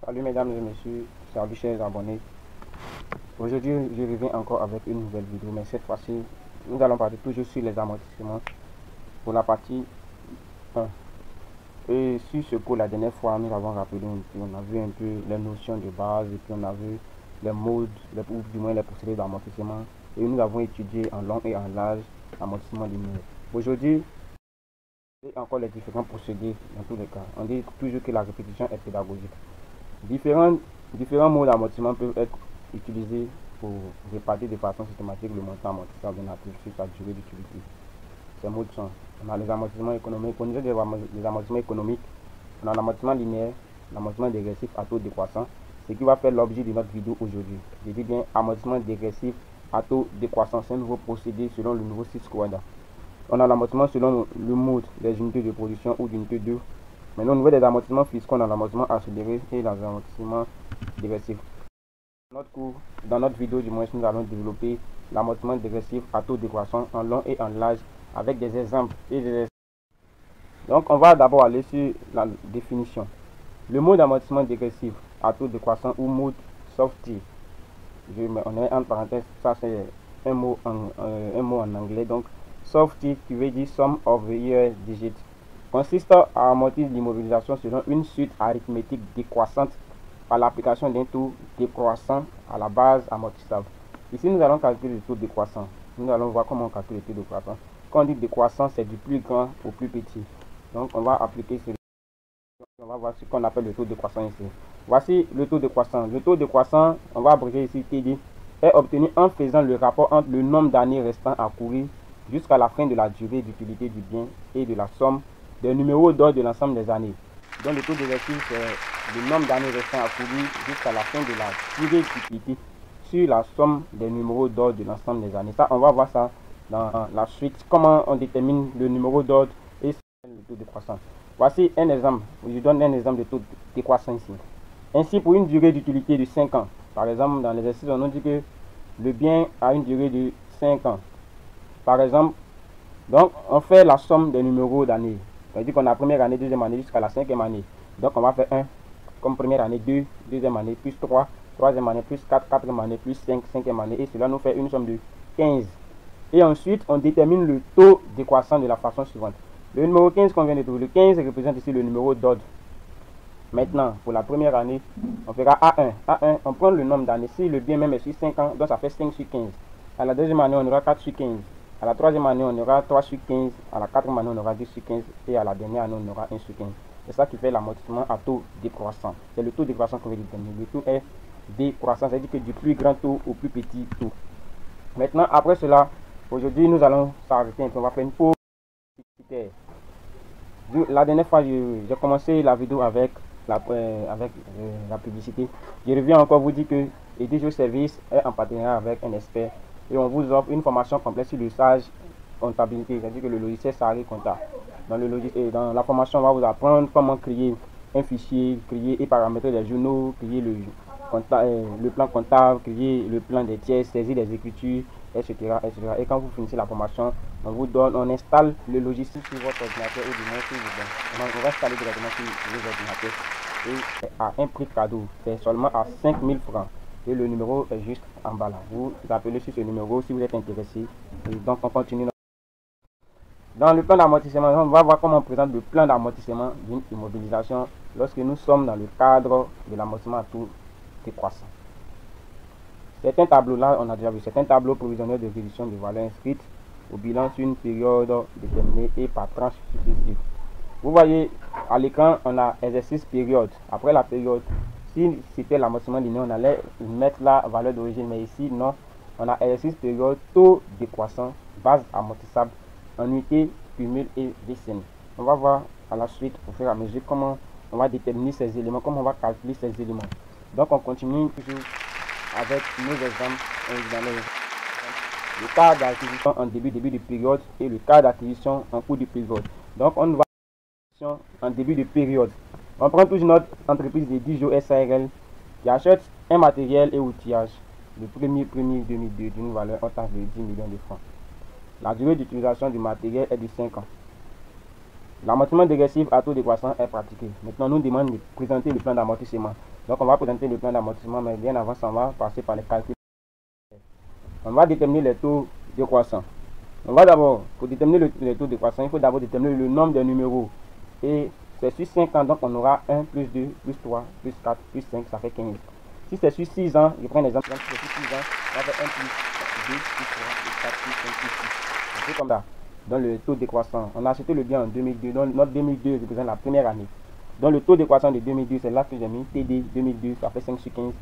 Salut mesdames et messieurs, salut chers abonnés. Aujourd'hui, je reviens encore avec une nouvelle vidéo, mais cette fois-ci, nous allons parler toujours sur les amortissements pour la partie 1. Et sur ce cours, la dernière fois, nous avons rappelé un peu, on a vu un peu les notions de base, et puis on a vu les modes, ou du moins les procédés d'amortissement. Et nous avons étudié en long et en large l'amortissement linéaire. Aujourd'hui, et encore les différents procédés dans tous les cas. On dit toujours que la répétition est pédagogique. Différents modes d'amortissement peuvent être utilisés pour répartir de façon systématique le montant amortissable d'un actif sur sa durée d'utilité. Ces modes sont, on a les amortissements économiques. Pour nous les amortissements économiques, on a l'amortissement linéaire, l'amortissement dégressif à taux décroissant, ce qui va faire l'objet de notre vidéo aujourd'hui. Je dis bien amortissement dégressif à taux décroissant, c'est un nouveau procédé selon le nouveau 6 Quadra. On a l'amortissement selon le mode des unités de production ou d'unité 2. Maintenant, au niveau des amortissements fiscaux, on a l'amortissement accéléré et l'amortissement dégressif. Dans notre vidéo du moins, nous allons développer l'amortissement dégressif à taux décroissant en long et en large avec des exemples et des... Donc, on va d'abord aller sur la définition. Le mode d'amortissement dégressif à taux décroissant ou mode softy, on met en parenthèse, ça c'est un mot en anglais, donc softy qui veut dire sum of the year digit, consiste à amortir l'immobilisation selon une suite arithmétique décroissante par l'application d'un taux décroissant à la base amortissable. Ici, nous allons calculer le taux décroissant. Nous allons voir comment on calcule le taux décroissant. Quand on dit décroissant, c'est du plus grand au plus petit. Donc, on va appliquer ce... On va voir ce qu'on appelle le taux décroissant ici. Voici le taux décroissant. Le taux décroissant, on va abréger ici TD, est obtenu en faisant le rapport entre le nombre d'années restant à courir jusqu'à la fin de la durée d'utilité du bien et de la somme des numéros d'ordre de l'ensemble des années. Donc le taux dégressif, c'est le nombre d'années restant à courir jusqu'à la fin de la durée d'utilité sur la somme des numéros d'ordre de l'ensemble des années. Ça, on va voir ça dans la suite. Comment on détermine le numéro d'ordre et le taux décroissant. Voici un exemple. Je donne un exemple de taux décroissant ici. Ainsi, pour une durée d'utilité de 5 ans, par exemple, dans l'exercice, on nous dit que le bien a une durée de 5 ans. Par exemple, donc on fait la somme des numéros d'années. On dit qu'on a première année, deuxième année jusqu'à la 5e année. Donc on va faire 1 comme première année, 2, deuxième année, plus 3, troisième année, plus 4, quatrième année, plus 5, cinquième année. Et cela nous fait une somme de 15. Et ensuite, on détermine le taux décroissant de la façon suivante. Le numéro 15 qu'on vient de trouver, le 15 représente ici le numéro d'ordre. Maintenant, pour la première année, on fera A1. A1, on prend le nombre d'années. Si le bien même est sur 5 ans, donc ça fait 5 sur 15. À la deuxième année, on aura 4 sur 15. À la troisième année, on aura 3 sur 15. À la quatrième année, on aura 10 sur 15. Et à la dernière année, on aura 1 sur 15. C'est ça qui fait l'amortissement à taux décroissant. C'est le taux décroissant qu'on veut déterminer. Le taux est décroissant, c'est-à-dire que du plus grand taux au plus petit taux. Maintenant, après cela, aujourd'hui, nous allons s'arrêter un peu. On va faire une pause. La dernière fois, j'ai commencé la vidéo avec la publicité. Je reviens encore vous dire que Edigeo Service est en partenariat avec un expert et on vous offre une formation complète sur le Sage comptabilité, c'est-à-dire que le logiciel Sage comptable. Dans la formation, on va vous apprendre comment créer un fichier, créer et paramétrer les journaux, créer le plan comptable, créer le plan des tiers, saisir des écritures, etc., etc. Et quand vous finissez la formation, on installe le logiciel sur votre ordinateur ou du moins sur on va installer directement sur vos ordinateurs et à un prix cadeau, c'est seulement à 5000 francs. Et le numéro est juste en bas là. Vous appelez sur ce numéro si vous êtes intéressé. Et donc on continue. Dans le plan d'amortissement, on va voir comment on présente le plan d'amortissement d'une immobilisation lorsque nous sommes dans le cadre de l'amortissement à taux décroissant. Certains tableaux là, on a déjà vu certains tableaux provisionnels de réduction de valeur inscrite au bilan sur une période déterminée et par tranche successive. Vous voyez à l'écran, on a exercice période. Après la période, si c'était l'amortissement linéaire, on allait mettre la valeur d'origine, mais ici non, on a exercice période, taux décroissant, base amortissable, annuité, cumul et décennie. On va voir à la suite au fur et à mesure comment on va déterminer ces éléments, comment on va calculer ces éléments. Donc on continue toujours avec nos exemples. Le cas d'acquisition en début de période et le cas d'acquisition en cours de période. Donc on va en début de période. On prend toujours notre entreprise de Edigeo SARL qui achète un matériel et outillage le 1er 2002 d'une valeur hauteur de 10 millions de francs. La durée d'utilisation du matériel est de 5 ans. L'amortissement dégressif à taux décroissant est pratiqué. Maintenant, nous demandons de présenter le plan d'amortissement. Donc on va présenter le plan d'amortissement, mais bien avant ça, on va passer par les calculs. On va déterminer les taux décroissants. On va d'abord, pour déterminer le taux décroissant, il faut d'abord déterminer le nombre de numéros. Et c'est sur 5 ans, donc on aura 1, plus 2, plus 3, plus 4, plus 5, ça fait 15. Si c'est sur 6 ans, je prends un exemple, si c'est sur 6 ans, on va faire 1 plus 2, plus 3, plus 4, plus 5, plus 6. C'est comme ça. Dans le taux décroissant, on a acheté le bien en 2002, donc notre 2002 représente la première année. Donc le taux décroissant de 2002, c'est là que j'ai mis TD 2002, ça fait 5 sur 15.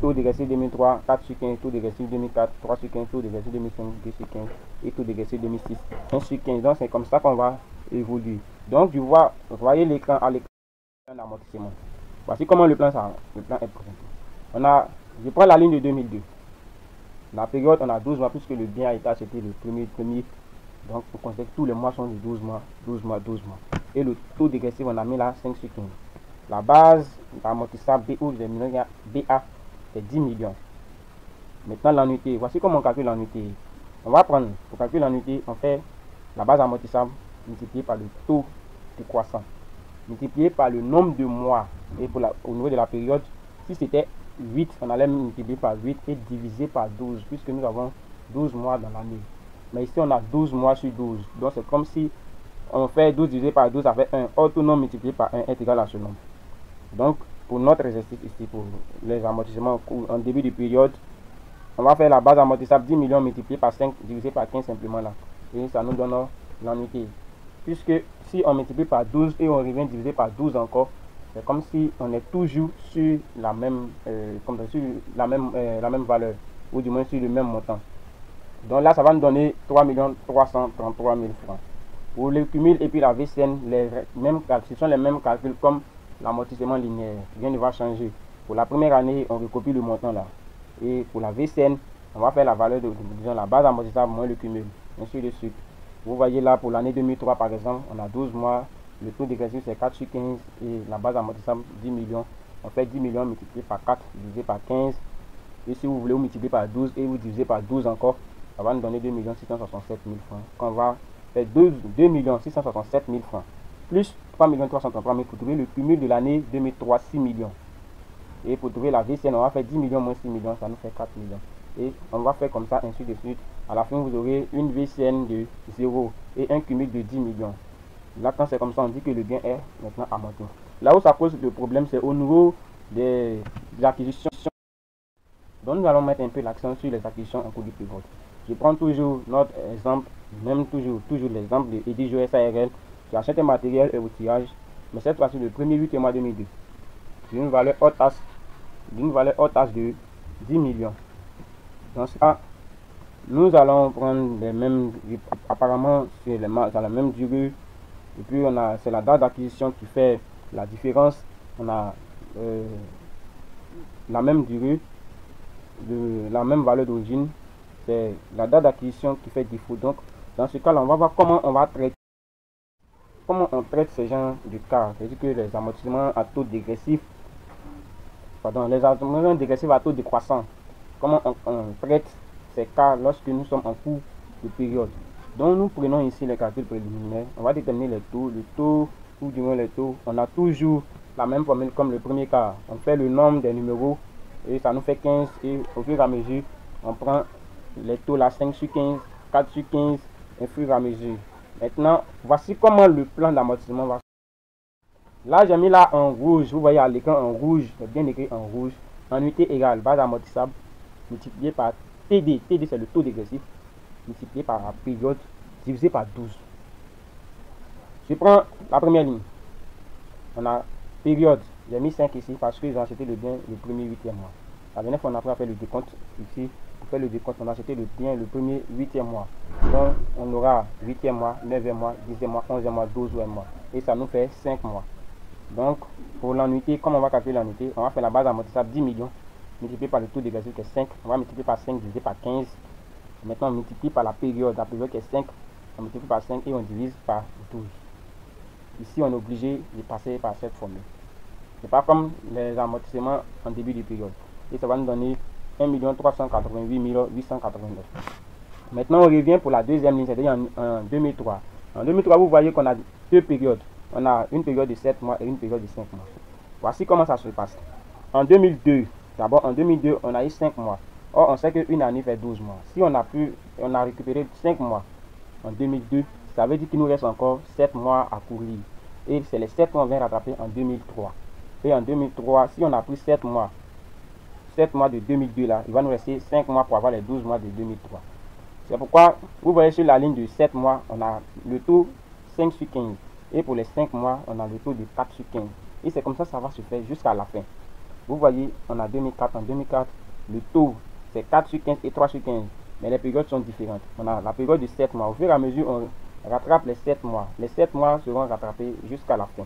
Taux dégressif 2003, 4 sur 15, taux dégressif 2004, 3 sur 15, taux dégressif 2005, 2 sur 15 et taux dégressif 2006, 1 sur 15. Donc c'est comme ça qu'on va évoluer. Donc vous voyez l'écran à l'écran d'amortissement. Voici comment le plan est présenté. Je prends la ligne de 2002. La période, on a 12 mois puisque le bien a été acheté le premier. Donc vous considérez que tous les mois sont de 12 mois, 12 mois, 12 mois. Et le taux dégressif, on a mis là 5 sur 15. La base d'amortissable BA, c'est 10 millions. Maintenant l'annuité, voici comment on calcule l'annuité. On va prendre, pour calculer l'annuité, on fait la base amortissable multipliée par le taux décroissant, multiplié par le nombre de mois. Et au niveau de la période, si c'était 8, on allait multiplier par 8 et diviser par 12, puisque nous avons 12 mois dans l'année. Mais ici, on a 12 mois sur 12. Donc, c'est comme si on fait 12 divisé par 12, ça fait 1. Or, tout nombre multiplié par 1 est égal à ce nombre. Donc, pour notre exercice ici, pour les amortissements en début de période, on va faire la base amortissable 10 millions multiplié par 5 divisé par 15 simplement là. Et ça nous donne l'annuité. Puisque si on multiplie par 12 et on revient diviser par 12 encore, c'est comme si on est toujours sur la même, la même valeur, ou du moins sur le même montant. Donc là, ça va nous donner 3 333 000 francs. Pour le cumul et puis la VCN, ce sont les mêmes calculs comme l'amortissement linéaire. Rien ne va changer. Pour la première année, on recopie le montant là. Et pour la VCN, on va faire la valeur de, disons, la base amortissable moins le cumul. Ainsi de suite. Vous voyez là, pour l'année 2003 par exemple, on a 12 mois. Le taux dégressif c'est 4 sur 15 et la base amortissable 10 millions. On fait 10 millions multiplié par 4 divisé par 15. Et si vous voulez, vous multipliez par 12 et vous divisez par 12 encore, ça va nous donner 2 667 000 francs. Qu'on va faire 2 667 000 francs. Plus 3 333 000 pour trouver le cumul de l'année 2003, 6 millions. Et pour trouver la VCN, on va faire 10 millions moins 6 millions, ça nous fait 4 millions. Et on va faire comme ça, ainsi de suite. À la fin, vous aurez une VCN de 0 et un cumul de 10 millions. Là, quand c'est comme ça, on dit que le bien est maintenant amorti. Là où ça pose le problème, c'est au niveau des acquisitions. Donc, nous allons mettre un peu l'accent sur les acquisitions en cours de période. Je prends toujours notre exemple, même toujours l'exemple de Edijo SARL qui achète un matériel et outillage, mais cette fois-ci le 1er 8 mois 2002, d'une valeur haute taxe de 10 millions. Dans ce cas, nous allons prendre les mêmes, apparemment c'est la même durée, et puis c'est la date d'acquisition qui fait la différence. On a la même durée, la même valeur d'origine, c'est la date d'acquisition qui fait défaut. Donc dans ce cas là, on va voir comment on traite ce genre de cas. C'est-à-dire que les amortissements à taux dégressif, les amortissements dégressifs à taux décroissant, comment on traite ces cas lorsque nous sommes en cours de période. Donc nous prenons ici les calculs préliminaires. On va déterminer le taux ou du moins les taux. On a toujours la même formule comme le premier cas. On fait le nombre des numéros et ça nous fait 15, et au fur et à mesure on prend les taux là, 5 sur 15, 4 sur 15, au fur et à mesure. Maintenant, voici comment le plan d'amortissement va. Là, j'ai mis là en rouge. Vous voyez à l'écran en rouge, c'est bien écrit en rouge. Annuité égale base amortissable multiplié par TD. TD, c'est le taux dégressif, multiplié par la période divisé par 12. Je prends la première ligne. On a période. J'ai mis 5 ici parce qu'ils ont acheté le bien le premier 8e mois. La dernière fois, on a fait le décompte ici. Pour faire le décompte, on a acheté le bien le premier 8e mois. Donc, on aura 8e mois, 9e mois, 10e mois, 11e mois, 12e mois. Et ça nous fait 5 mois. Donc, pour l'annuité, comme on va calculer l'annuité, on va faire la base amortissable 10 millions multiplié par le taux dégressif qui est 5. On va multiplier par 5 divisé par 15. Maintenant, on multiplie par la période qui est 5. On multiplie par 5 et on divise par 12. Ici, on est obligé de passer par cette formule. C'est pas comme les amortissements en début de période. Et ça va nous donner 1 388 889. Maintenant, on revient pour la deuxième ligne, c'est-à-dire en 2003. En 2003, vous voyez qu'on a deux périodes. On a une période de 7 mois et une période de 5 mois. Voici comment ça se passe. en 2002, d'abord en 2002, on a eu 5 mois. Or, on sait qu'une année fait 12 mois. Si on a récupéré 5 mois en 2002, ça veut dire qu'il nous reste encore 7 mois à courir. Et c'est les 7 mois qu'on vient rattraper en 2003. Et en 2003, si on a pris 7 mois de 2002 là, il va nous rester 5 mois pour avoir les 12 mois de 2003. C'est pourquoi, vous voyez sur la ligne de 7 mois, on a le taux 5 sur 15. Et pour les 5 mois, on a le taux de 4 sur 15. Et c'est comme ça va se faire jusqu'à la fin. Vous voyez, on a 2004. En 2004, le taux, c'est 4 sur 15 et 3 sur 15. Mais les périodes sont différentes. On a la période de 7 mois. Au fur et à mesure, on rattrape les 7 mois. Les 7 mois seront rattrapés jusqu'à la fin.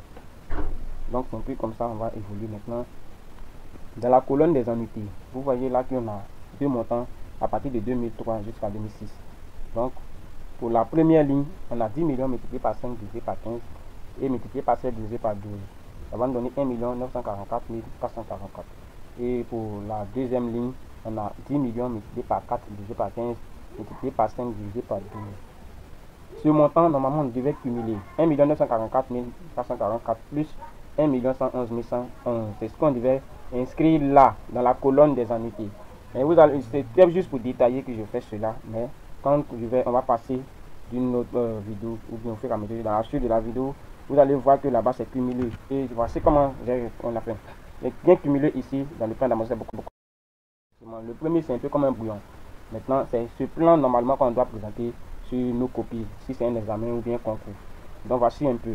Donc, c'est un peu comme ça, on va évoluer maintenant. Dans la colonne des annuités, vous voyez là qu'on a deux montants à partir de 2003 jusqu'à 2006. Donc, pour la première ligne, on a 10 millions multiplié par 5 divisé par 15 et multiplié par 7 divisé par 12. Ça va nous donner 1 944 444. Et pour la deuxième ligne, on a 10 millions multiplié par 4 divisé par 15 multiplié par 5 divisé par 12. Ce montant, normalement, on devait cumuler 1 944 444 plus 1 111 111. C'est ce qu'on devait inscrire là, dans la colonne des annuités. Et vous allez, c'est juste pour détailler que je fais cela, mais quand on va passer d'une autre vidéo, ou bien au fur et à mesure dans la suite de la vidéo, vous allez voir que là-bas c'est cumulé. Et voici comment on a fait. Et bien cumulé ici, dans le plan d'amortissement, beaucoup. Le premier, c'est un peu comme un bouillon. Maintenant, c'est ce plan normalement qu'on doit présenter sur nos copies, si c'est un examen ou bien un concours. Donc voici un peu.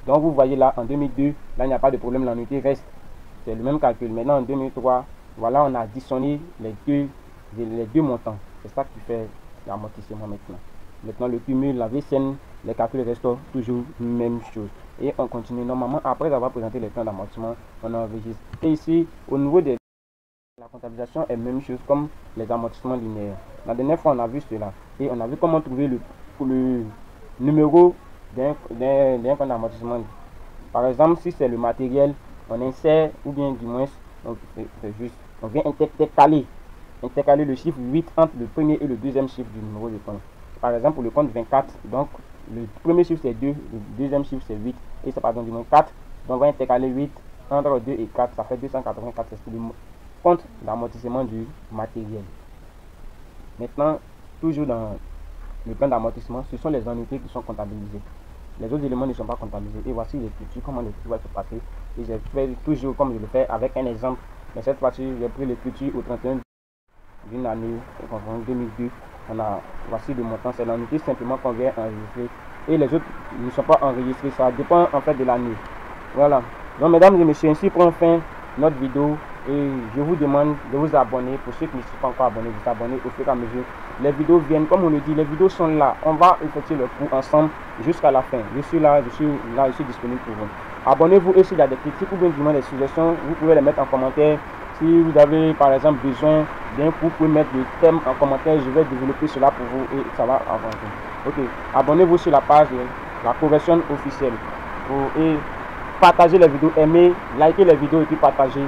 Donc vous voyez là, en 2002, là il n'y a pas de problème, l'annuité reste. C'est le même calcul. Maintenant en 2003, voilà, on a additionné les deux montants. C'est ça qui fait l'amortissement maintenant. Maintenant le cumul, la VCN, les calculs restent toujours même chose. Et on continue. Normalement, après avoir présenté les plans d'amortissement, on enregistre. Et ici, au niveau de la comptabilisation est même chose comme les amortissements linéaires. La dernière fois, on a vu cela. Et on a vu comment trouver le numéro d'un plan d'amortissement. Par exemple, si c'est le matériel, on insère, ou bien du moins, on vient intercaler le chiffre 8 entre le premier et le deuxième chiffre du numéro de compte. Par exemple, pour le compte 24, donc le premier chiffre c'est 2, le deuxième chiffre c'est 8, et c'est par exemple du moins 4. Donc on va intercaler 8 entre 2 et 4, ça fait 284, c'est le compte d'amortissement du matériel. Maintenant, toujours dans le plan d'amortissement, ce sont les annuités qui sont comptabilisées. Les autres éléments ne sont pas comptabilisés. Et voici l'écriture, comment l'écriture va se passer. Et j'ai fait toujours comme je le fais avec un exemple. Mais cette fois-ci, j'ai pris l'écriture au 31 d'une année, en 2002. Voici le montant, c'est l'annuité simplement qu'on vient enregistrer. Et les autres ne sont pas enregistrés. Ça dépend en fait de l'année. Voilà. Donc mesdames et messieurs, ainsi prend fin notre vidéo. Et je vous demande de vous abonner. Pour ceux qui ne sont pas encore abonnés, de s'abonner au fur et à mesure. Les vidéos viennent, comme on le dit, les vidéos sont là. On va effectuer le cours ensemble jusqu'à la fin. Je suis là, je suis disponible pour vous. Abonnez-vous et s'il y a des critiques ou bien des suggestions, vous pouvez les mettre en commentaire. Si vous avez par exemple besoin d'un cours, vous pouvez mettre le thème en commentaire. Je vais développer cela pour vous et ça va avancer. Ok, abonnez-vous sur la page de la correction officielle. Et partagez les vidéos, aimez, likez les vidéos et puis partagez.